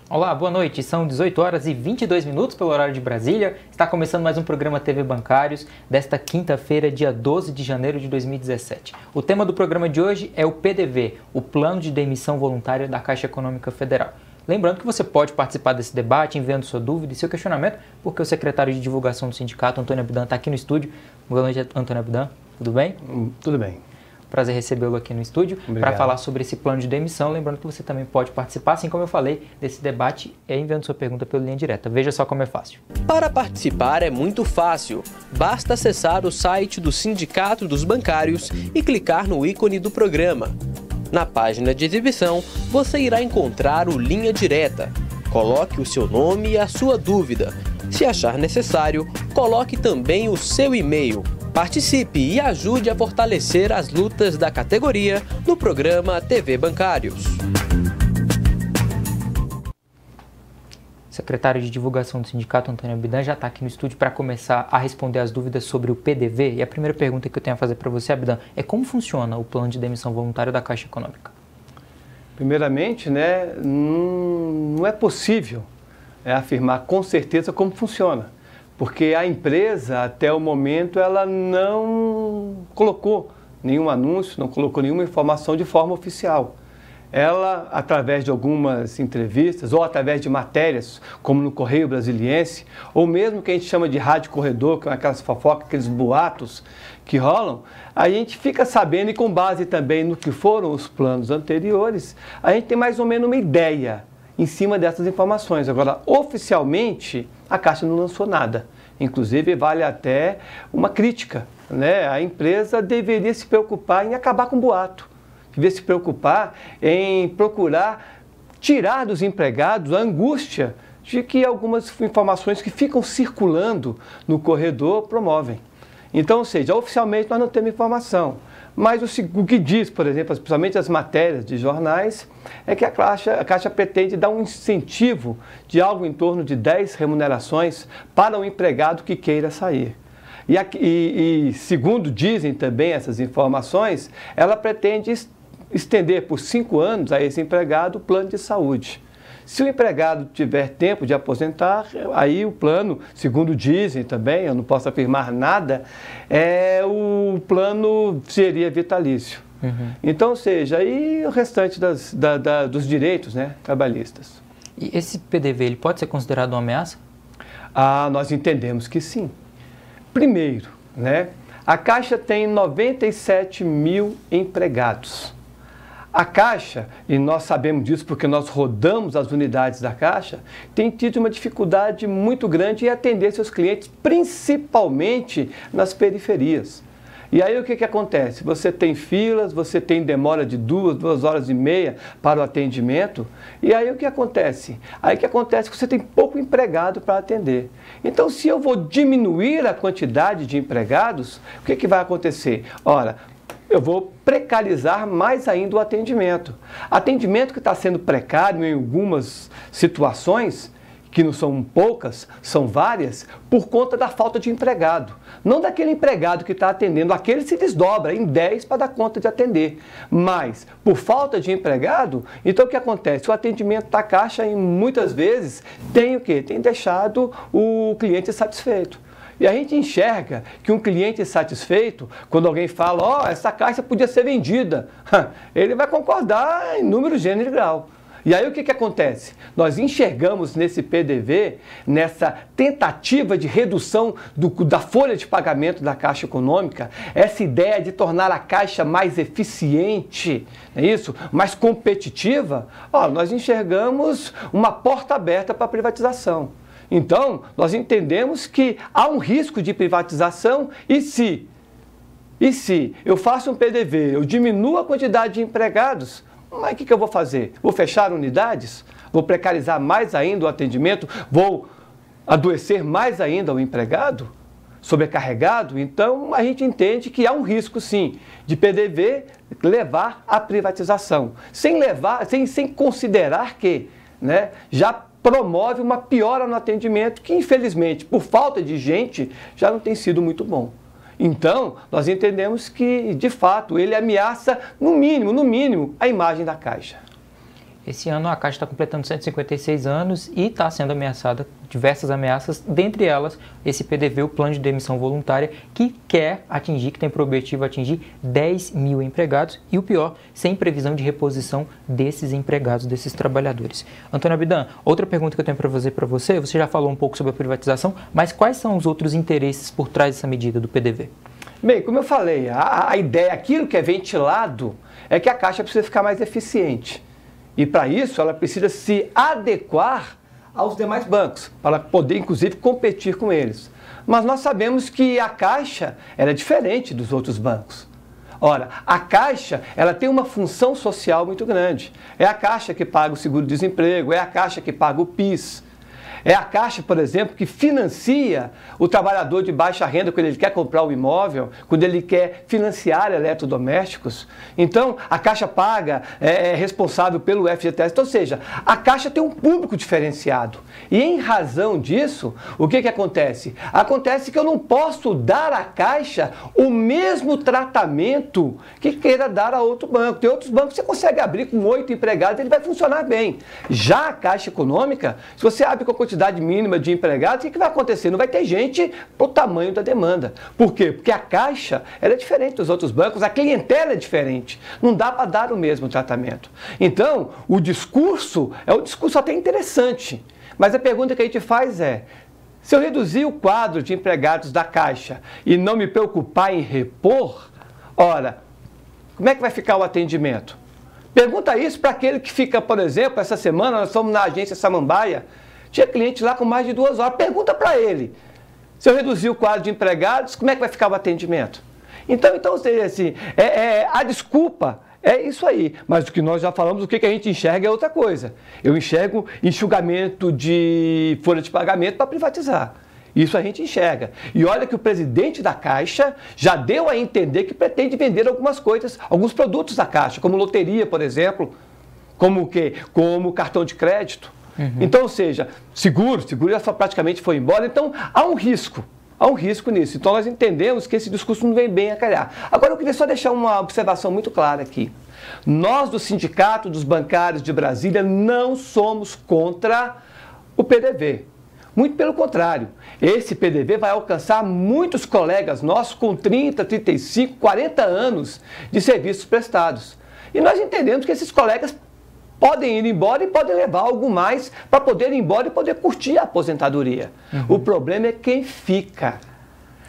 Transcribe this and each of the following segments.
Olá, boa noite. São 18 horas e 22 minutos pelo horário de Brasília. Está começando mais um programa TV Bancários desta quinta-feira, dia 12 de janeiro de 2017. O tema do programa de hoje é o PDV, o Plano de Demissão Voluntária da Caixa Econômica Federal. Lembrando que você pode participar desse debate enviando sua dúvida e seu questionamento, porque o secretário de divulgação do sindicato, Antônio Abdan, está aqui no estúdio. Boa noite, Antônio Abdan. Tudo bem? Tudo bem. Prazer recebê-lo aqui no estúdio para falar sobre esse plano de demissão. Lembrando que você também pode participar, assim como eu falei, desse debate enviando sua pergunta pela linha direta. Veja só como é fácil. Para participar é muito fácil. Basta acessar o site do Sindicato dos Bancários e clicar no ícone do programa. Na página de exibição, você irá encontrar o Linha Direta. Coloque o seu nome e a sua dúvida. Se achar necessário, coloque também o seu e-mail. Participe e ajude a fortalecer as lutas da categoria no programa TV Bancários. O secretário de divulgação do sindicato, Antônio Abdan, já está aqui no estúdio para começar a responder as dúvidas sobre o PDV. E a primeira pergunta que eu tenho a fazer para você, Abdan, é como funciona o plano de demissão voluntária da Caixa Econômica? Primeiramente, não é possível afirmar com certeza como funciona. Porque a empresa, até o momento, ela não colocou nenhum anúncio, não colocou nenhuma informação de forma oficial. Ela, através de algumas entrevistas ou através de matérias, como no Correio Brasiliense, ou mesmo que a gente chama de rádio corredor, que é aquelas fofocas, aqueles boatos que rolam, a gente fica sabendo, e com base também no que foram os planos anteriores, a gente tem mais ou menos uma ideia em cima dessas informações. Agora, oficialmente, a Caixa não lançou nada. Inclusive, vale até uma crítica, A empresa deveria se preocupar em acabar com o boato, deveria se preocupar em procurar tirar dos empregados a angústia de que algumas informações que ficam circulando no corredor promovem. Então, ou seja, oficialmente nós não temos informação. Mas o que diz, por exemplo, principalmente as matérias de jornais, é que a Caixa pretende dar um incentivo de algo em torno de 10 remunerações para o empregado que queira sair. E segundo dizem também essas informações, ela pretende estender por 5 anos a esse empregado o plano de saúde. Se o empregado tiver tempo de aposentar, aí o plano, segundo dizem também, eu não posso afirmar nada, o plano seria vitalício. Então, ou seja, aí o restante dos direitos trabalhistas. E esse PDV, ele pode ser considerado uma ameaça? Nós entendemos que sim. Primeiro, a Caixa tem 97 mil empregados. A Caixa, e nós sabemos disso porque nós rodamos as unidades da Caixa, tem tido uma dificuldade muito grande em atender seus clientes, principalmente nas periferias. E aí o que acontece? Você tem filas, você tem demora de 2 horas e meia para o atendimento, e aí o que acontece? Aí o que acontece é que você tem pouco empregado para atender. Então, se eu vou diminuir a quantidade de empregados, o que vai acontecer? Ora, eu vou precarizar mais ainda o atendimento. Atendimento que está sendo precário em algumas situações, que não são poucas, são várias, por conta da falta de empregado. Não daquele empregado que está atendendo, aquele se desdobra em 10 para dar conta de atender. Mas, por falta de empregado, então o que acontece? O atendimento da Caixa, muitas vezes, tem o quê? Tem deixado o cliente satisfeito. E a gente enxerga que um cliente satisfeito, quando alguém fala, essa caixa podia ser vendida, ele vai concordar em número, gênero e grau. E aí o que acontece? Nós enxergamos nesse PDV, nessa tentativa de redução da folha de pagamento da Caixa Econômica, essa ideia de tornar a Caixa mais eficiente, não é isso? Mais competitiva, nós enxergamos uma porta aberta para a privatização. Então, nós entendemos que há um risco de privatização e se eu faço um PDV, eu diminuo a quantidade de empregados, mas o que eu vou fazer? Vou fechar unidades? Vou precarizar mais ainda o atendimento? Vou adoecer mais ainda o empregado? Sobrecarregado? Então, a gente entende que há um risco, sim, de PDV levar à privatização, sem considerar que, já promove uma piora no atendimento que, infelizmente, por falta de gente, já não tem sido muito bom. Então, nós entendemos que, de fato, ele ameaça, no mínimo, a imagem da Caixa. Esse ano a Caixa está completando 156 anos e está sendo ameaçada, diversas ameaças, dentre elas esse PDV, o Plano de Demissão Voluntária, que quer atingir, que tem por objetivo atingir 10 mil empregados e o pior, sem previsão de reposição desses empregados, desses trabalhadores. Antônio Abidan, outra pergunta que eu tenho para fazer para você, você já falou um pouco sobre a privatização, mas quais são os outros interesses por trás dessa medida do PDV? Bem, como eu falei, a ideia, aquilo que é ventilado, é que a Caixa precisa ficar mais eficiente. E para isso ela precisa se adequar aos demais bancos, para poder inclusive competir com eles. Mas nós sabemos que a Caixa ela é diferente dos outros bancos. Ora, a Caixa ela tem uma função social muito grande. É a Caixa que paga o seguro-desemprego, é a Caixa que paga o PIS. É a Caixa, por exemplo, que financia o trabalhador de baixa renda quando ele quer comprar um imóvel, quando ele quer financiar eletrodomésticos. Então, a Caixa paga, é responsável pelo FGTS. Então, ou seja, a Caixa tem um público diferenciado. E em razão disso, o que acontece? Acontece que eu não posso dar à Caixa o mesmo tratamento que queira dar a outro banco. Tem outros bancos que você consegue abrir com 8 empregados, ele vai funcionar bem. Já a Caixa Econômica, se você abre com a quantidade mínima de empregados, o que vai acontecer? Não vai ter gente para o tamanho da demanda. Por quê? Porque a Caixa ela é diferente dos outros bancos, a clientela é diferente. Não dá para dar o mesmo tratamento. Então, o discurso é um discurso até interessante. Mas a pergunta que a gente faz é, se eu reduzir o quadro de empregados da Caixa e não me preocupar em repor, ora, como é que vai ficar o atendimento? Pergunta isso para aquele que fica, por exemplo, essa semana nós fomos na agência Samambaia, tinha cliente lá com mais de 2 horas. Pergunta para ele, se eu reduzir o quadro de empregados, como é que vai ficar o atendimento? Então assim, a desculpa é isso aí. Mas o que nós já falamos, o que a gente enxerga é outra coisa. Eu enxergo enxugamento de folha de pagamento para privatizar. Isso a gente enxerga. E olha que o presidente da Caixa já deu a entender que pretende vender algumas coisas, alguns produtos da Caixa, como loteria, por exemplo, como o quê? Como cartão de crédito. Então, ou seja, seguro já praticamente foi embora, então há um risco nisso. Então nós entendemos que esse discurso não vem bem a calhar. Agora eu queria só deixar uma observação muito clara aqui. Nós do Sindicato dos Bancários de Brasília não somos contra o PDV. Muito pelo contrário, esse PDV vai alcançar muitos colegas nossos com 30, 35, 40 anos de serviços prestados. E nós entendemos que esses colegas podem ir embora e podem levar algo mais para poder ir embora e poder curtir a aposentadoria. O problema é quem fica.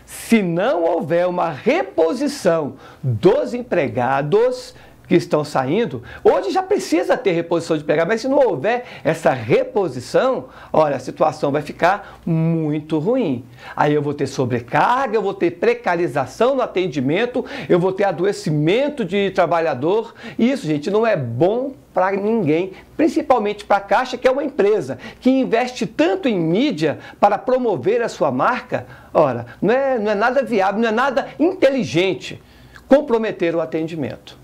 Se não houver uma reposição dos empregados que estão saindo, hoje já precisa ter reposição de empregados, mas se não houver essa reposição, olha, a situação vai ficar muito ruim. Aí eu vou ter sobrecarga, eu vou ter precarização no atendimento, eu vou ter adoecimento de trabalhador, e isso, gente, não é bom para ninguém, principalmente para a Caixa, que é uma empresa que investe tanto em mídia para promover a sua marca. Ora, não é nada viável, não é nada inteligente comprometer o atendimento.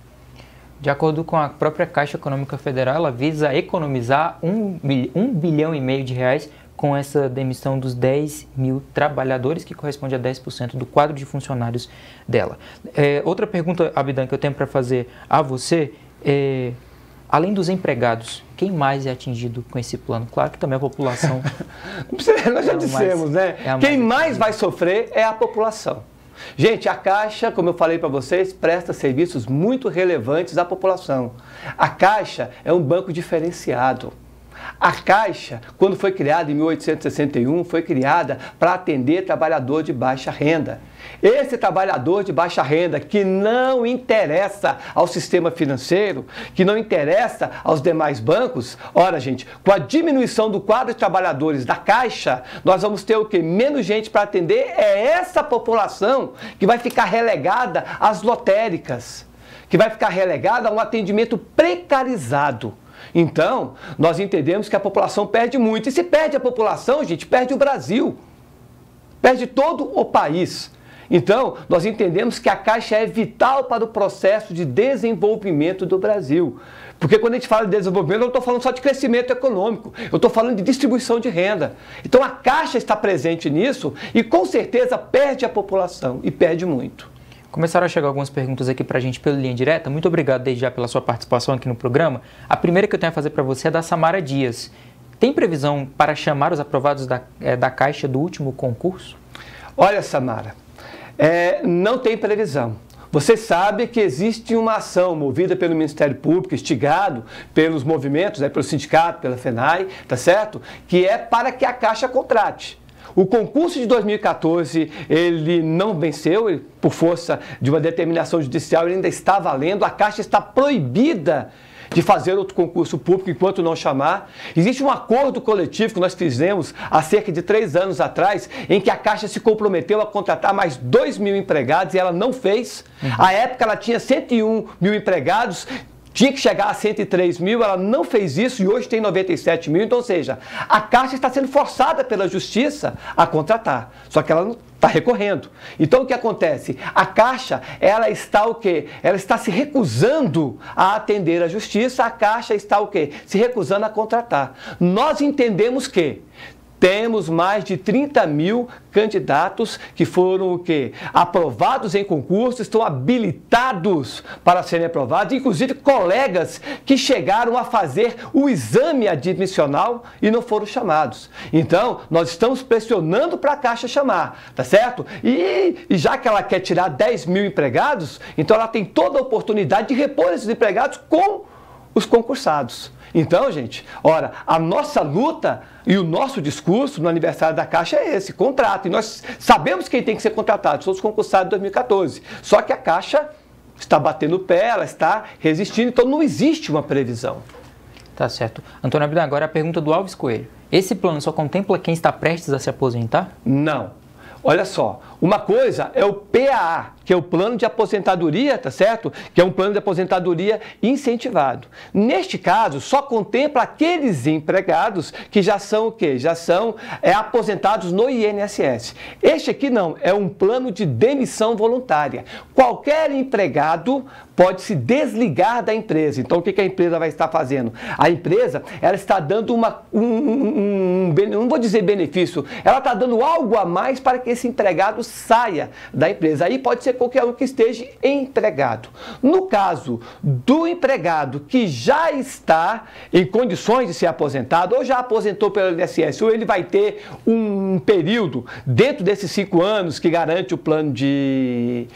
De acordo com a própria Caixa Econômica Federal, ela visa economizar 1,5 bilhão de reais com essa demissão dos 10 mil trabalhadores, que corresponde a 10% do quadro de funcionários dela. Outra pergunta, Abidan, que eu tenho para fazer a você é, além dos empregados, quem mais é atingido com esse plano? Claro que também a população... Nós já dissemos, né? Quem mais vai sofrer é a população. Gente, a Caixa, como eu falei para vocês, presta serviços muito relevantes à população. A Caixa é um banco diferenciado. A Caixa, quando foi criada em 1861, foi criada para atender trabalhador de baixa renda. Esse trabalhador de baixa renda que não interessa ao sistema financeiro, que não interessa aos demais bancos, ora, gente, com a diminuição do quadro de trabalhadores da Caixa, nós vamos ter o quê? Menos gente para atender. É essa população que vai ficar relegada às lotéricas, que vai ficar relegada a um atendimento precarizado. Então, nós entendemos que a população perde muito. E se perde a população, gente, perde o Brasil. Perde todo o país. Então, nós entendemos que a Caixa é vital para o processo de desenvolvimento do Brasil. Porque quando a gente fala de desenvolvimento, eu não estou falando só de crescimento econômico, eu estou falando de distribuição de renda. Então, a Caixa está presente nisso e, com certeza, perde a população, e perde muito. Começaram a chegar algumas perguntas aqui para a gente pela linha direta. Muito obrigado desde já pela sua participação aqui no programa. A primeira que eu tenho a fazer para você é da Samara Dias. Tem previsão para chamar os aprovados da Caixa do último concurso? Olha, Samara, não tem previsão. Você sabe que existe uma ação movida pelo Ministério Público, instigado pelos movimentos, pelo sindicato, pela FENAI, tá certo? Que é para que a Caixa contrate. O concurso de 2014, ele não venceu, por força de uma determinação judicial, ele ainda está valendo. A Caixa está proibida de fazer outro concurso público enquanto não chamar. Existe um acordo coletivo que nós fizemos há cerca de 3 anos atrás, em que a Caixa se comprometeu a contratar mais 2.000 empregados e ela não fez. À época ela tinha 101.000 empregados, tinha que chegar a 103.000, ela não fez isso e hoje tem 97.000. Então, ou seja, a Caixa está sendo forçada pela Justiça a contratar, só que ela não está recorrendo. Então, o que acontece? A Caixa, ela está o quê? Ela está se recusando a atender a Justiça, a Caixa está o quê? Se recusando a contratar. Nós entendemos que temos mais de 30.000 candidatos que foram o quê? Aprovados em concurso, estão habilitados para serem aprovados, inclusive colegas que chegaram a fazer o exame admissional e não foram chamados. Então, nós estamos pressionando para a Caixa chamar, tá certo? E já que ela quer tirar 10.000 empregados, então ela tem toda a oportunidade de repor esses empregados com os concursados. Então, gente, ora, a nossa luta e o nosso discurso no aniversário da Caixa é esse, contrato. E nós sabemos quem tem que ser contratado, são os concursados de 2014. Só que a Caixa está batendo o pé, ela está resistindo, então não existe uma previsão. Tá certo. Antônio Abdan, agora a pergunta do Alves Coelho. Esse plano só contempla quem está prestes a se aposentar? Não. Olha só, uma coisa é o PAA, que é o plano de aposentadoria, tá certo? Que é um plano de aposentadoria incentivado. Neste caso, só contempla aqueles empregados que já são o quê? Já são aposentados no INSS. Este aqui não, é um plano de demissão voluntária. Qualquer empregado pode se desligar da empresa. Então, o que a empresa vai estar fazendo? A empresa, ela está dando não vou dizer benefício, ela está dando algo a mais para que esse empregado saia da empresa. Aí pode ser qualquer um que esteja empregado. No caso do empregado que já está em condições de ser aposentado, ou já aposentou pelo INSS, ou ele vai ter um período dentro desses 5 anos que garante o plano de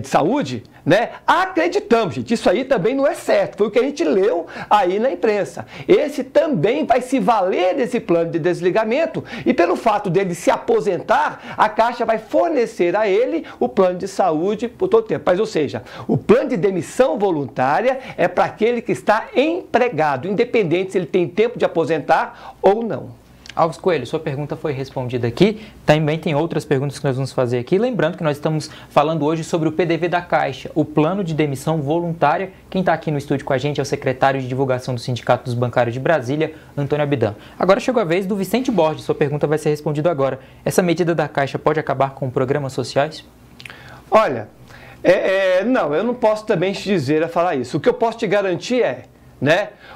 saúde, né? Acreditamos, gente, isso aí também não é certo, foi o que a gente leu aí na imprensa. Esse também vai se valer desse plano de desligamento e pelo fato dele se aposentar, a Caixa vai fornecer a ele o plano de saúde por todo o tempo. Mas, ou seja, o plano de demissão voluntária é para aquele que está empregado, independente se ele tem tempo de aposentar ou não. Alves Coelho, sua pergunta foi respondida aqui. Também tem outras perguntas que nós vamos fazer aqui. Lembrando que nós estamos falando hoje sobre o PDV da Caixa, o plano de demissão voluntária. Quem está aqui no estúdio com a gente é o secretário de divulgação do Sindicato dos Bancários de Brasília, Antônio Abdan. Agora chegou a vez do Vicente Borges. Sua pergunta vai ser respondida agora. Essa medida da Caixa pode acabar com programas sociais? Olha, não, eu não posso também te dizer a falar isso. O que eu posso te garantir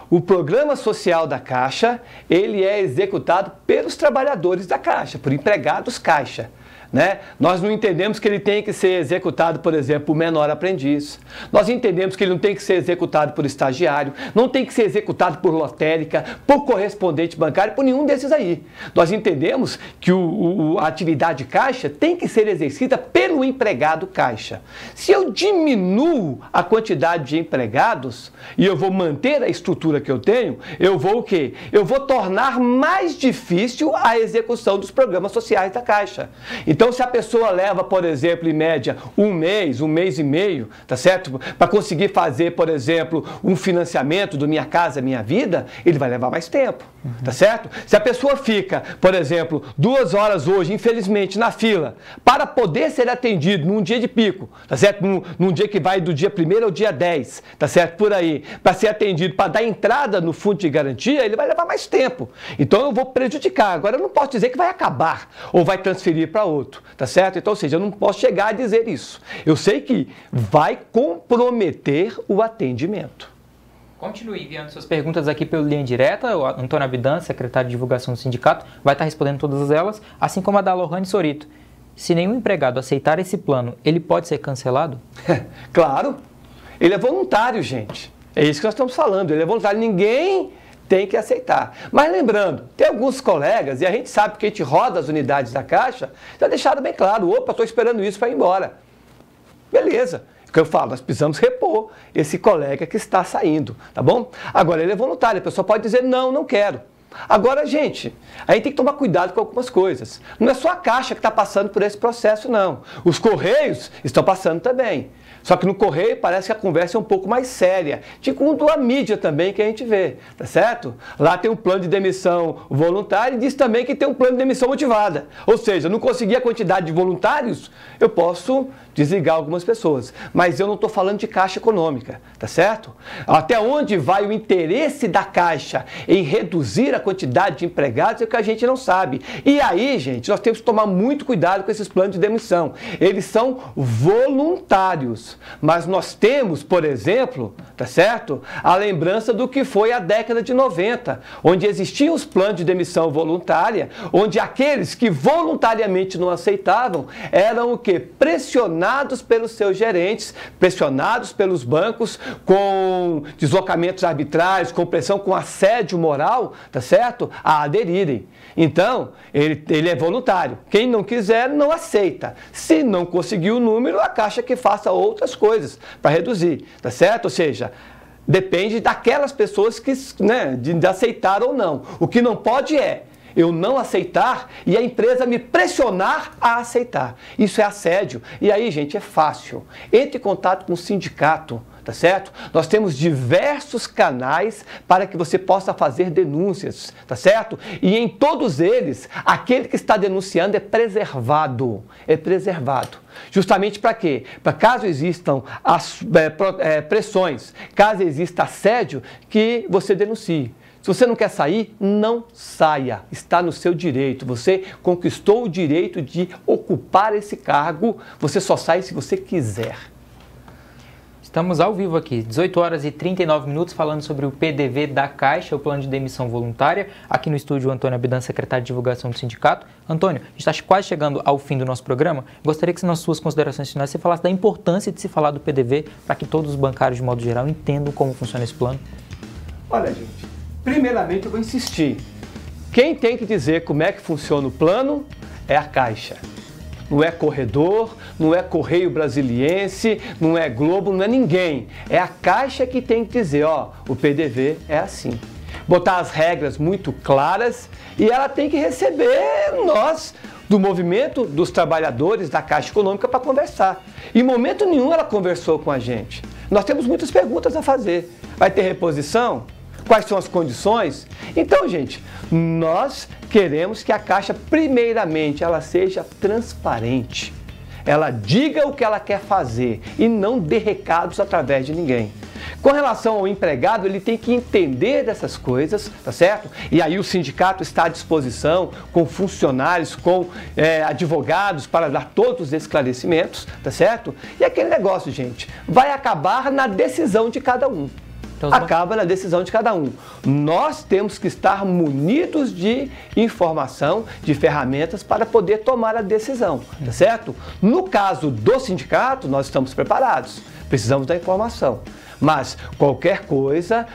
o programa social da Caixa, ele é executado pelos trabalhadores da Caixa, por empregados Caixa. Nós não entendemos que ele tem que ser executado, por exemplo, por menor aprendiz. Nós entendemos que ele não tem que ser executado por estagiário, não tem que ser executado por lotérica, por correspondente bancário, por nenhum desses aí. Nós entendemos que a atividade Caixa tem que ser exercida pelo empregado Caixa. Se eu diminuo a quantidade de empregados e eu vou manter a estrutura que eu tenho, eu vou o quê? Eu vou tornar mais difícil a execução dos programas sociais da Caixa. Então, se a pessoa leva, por exemplo, em média, um mês e meio, tá certo? Para conseguir fazer, por exemplo, um financiamento do Minha Casa Minha Vida, ele vai levar mais tempo, tá certo? Se a pessoa fica, por exemplo, 2 horas hoje, infelizmente, na fila, para poder ser atendido num dia de pico, tá certo? Num dia que vai do dia 1º ao dia 10, tá certo? Por aí, para ser atendido, para dar entrada no fundo de garantia, ele vai levar mais tempo. Então, eu vou prejudicar. Agora, eu não posso dizer que vai acabar ou vai transferir para outro. outro, tá certo? Então, ou seja, eu não posso chegar a dizer isso. Eu sei que vai comprometer o atendimento. Continue enviando suas perguntas aqui pelo linha direta. O Antônio Abidan, secretário de divulgação do sindicato, vai estar respondendo todas elas, assim como a da Lohane Sorito. Se nenhum empregado aceitar esse plano, ele pode ser cancelado? Claro. Ele é voluntário, gente. É isso que nós estamos falando. Ele é voluntário. Ninguém tem que aceitar. Mas lembrando, tem alguns colegas, e a gente sabe que a gente roda as unidades da Caixa, já deixaram bem claro, opa, estou esperando isso para ir embora. Beleza. O que eu falo, nós precisamos repor esse colega que está saindo, tá bom? Agora, ele é voluntário, a pessoa pode dizer, não, não quero. Agora, gente, a gente tem que tomar cuidado com algumas coisas. Não é só a Caixa que está passando por esse processo, não. Os Correios estão passando também. Só que no Correio parece que a conversa é um pouco mais séria. Tipo a mídia também que a gente vê, tá certo? Lá tem um plano de demissão voluntário e diz também que tem um plano de demissão motivada. Ou seja, não consegui a quantidade de voluntários, eu posso desligar algumas pessoas. Mas eu não estou falando de Caixa Econômica, tá certo? Até onde vai o interesse da Caixa em reduzir a quantidade de empregados é o que a gente não sabe. E aí, gente, nós temos que tomar muito cuidado com esses planos de demissão. Eles são voluntários. Mas nós temos, por exemplo, tá certo? A lembrança do que foi a década de 90, onde existiam os planos de demissão voluntária, onde aqueles que voluntariamente não aceitavam eram o quê? Pressionados pelos seus gerentes, pressionados pelos bancos, com deslocamentos arbitrários, com pressão, com assédio moral, tá certo? A aderirem. Então, ele é voluntário. Quem não quiser, não aceita. Se não conseguir o número, a Caixa que faça outras coisas para reduzir, tá certo? Ou seja, depende daquelas pessoas que, né, de aceitar ou não. O que não pode é eu não aceitar e a empresa me pressionar a aceitar. Isso é assédio. E aí, gente, é fácil. Entre em contato com o sindicato, tá certo? Nós temos diversos canais para que você possa fazer denúncias, tá certo? E em todos eles, aquele que está denunciando é preservado. É preservado. Justamente para quê? Para caso existam pressões, caso exista assédio, que você denuncie. Se você não quer sair, não saia. Está no seu direito. Você conquistou o direito de ocupar esse cargo. Você só sai se você quiser. Estamos ao vivo aqui, 18 horas e 39 minutos, falando sobre o PDV da Caixa, o plano de demissão voluntária. Aqui no estúdio, o Antônio Abidan, secretário de divulgação do sindicato. Antônio, a gente está quase chegando ao fim do nosso programa. Gostaria que, nas suas considerações finais, você falasse da importância de se falar do PDV para que todos os bancários, de modo geral, entendam como funciona esse plano. Olha, gente, primeiramente eu vou insistir. Quem tem que dizer como é que funciona o plano é a Caixa. Não é corredor, não é Correio Brasiliense, não é Globo, não é ninguém. É a Caixa que tem que dizer, ó, o PDV é assim. Botar as regras muito claras e ela tem que receber nós, do movimento dos trabalhadores da Caixa Econômica, para conversar. Em momento nenhum ela conversou com a gente. Nós temos muitas perguntas a fazer. Vai ter reposição? Quais são as condições? Então, gente, nós queremos que a Caixa, primeiramente, ela seja transparente. Ela diga o que ela quer fazer e não dê recados através de ninguém. Com relação ao empregado, ele tem que entender dessas coisas, tá certo? E aí o sindicato está à disposição com funcionários, com advogados para dar todos os esclarecimentos, tá certo? E aquele negócio, gente, vai acabar na decisão de cada um. Acaba na decisão de cada um. Nós temos que estar munidos de informação, de ferramentas para poder tomar a decisão, tá certo? No caso do sindicato, nós estamos preparados, precisamos da informação. Mas qualquer coisa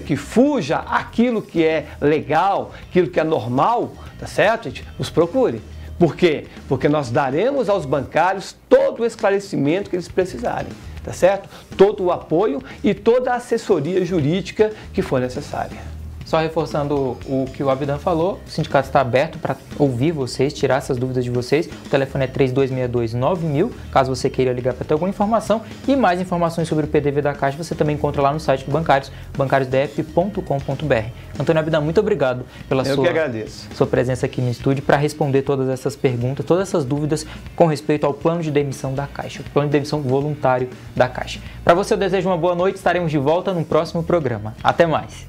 que fuja aquilo que é legal, aquilo que é normal, tá certo, gente? Nos procure. Por quê? Porque nós daremos aos bancários todo o esclarecimento que eles precisarem. Tá certo? Todo o apoio e toda a assessoria jurídica que for necessária. Só reforçando o que o Abidan falou, o sindicato está aberto para ouvir vocês, tirar essas dúvidas de vocês. O telefone é 3262-9000, caso você queira ligar para ter alguma informação. E mais informações sobre o PDV da Caixa você também encontra lá no site do Bancários, bancariosdf.com.br. Antônio Abidan, muito obrigado pela sua presença aqui no estúdio para responder todas essas perguntas, todas essas dúvidas com respeito ao plano de demissão da Caixa, o plano de demissão voluntário da Caixa. Para você eu desejo uma boa noite, estaremos de volta no próximo programa. Até mais!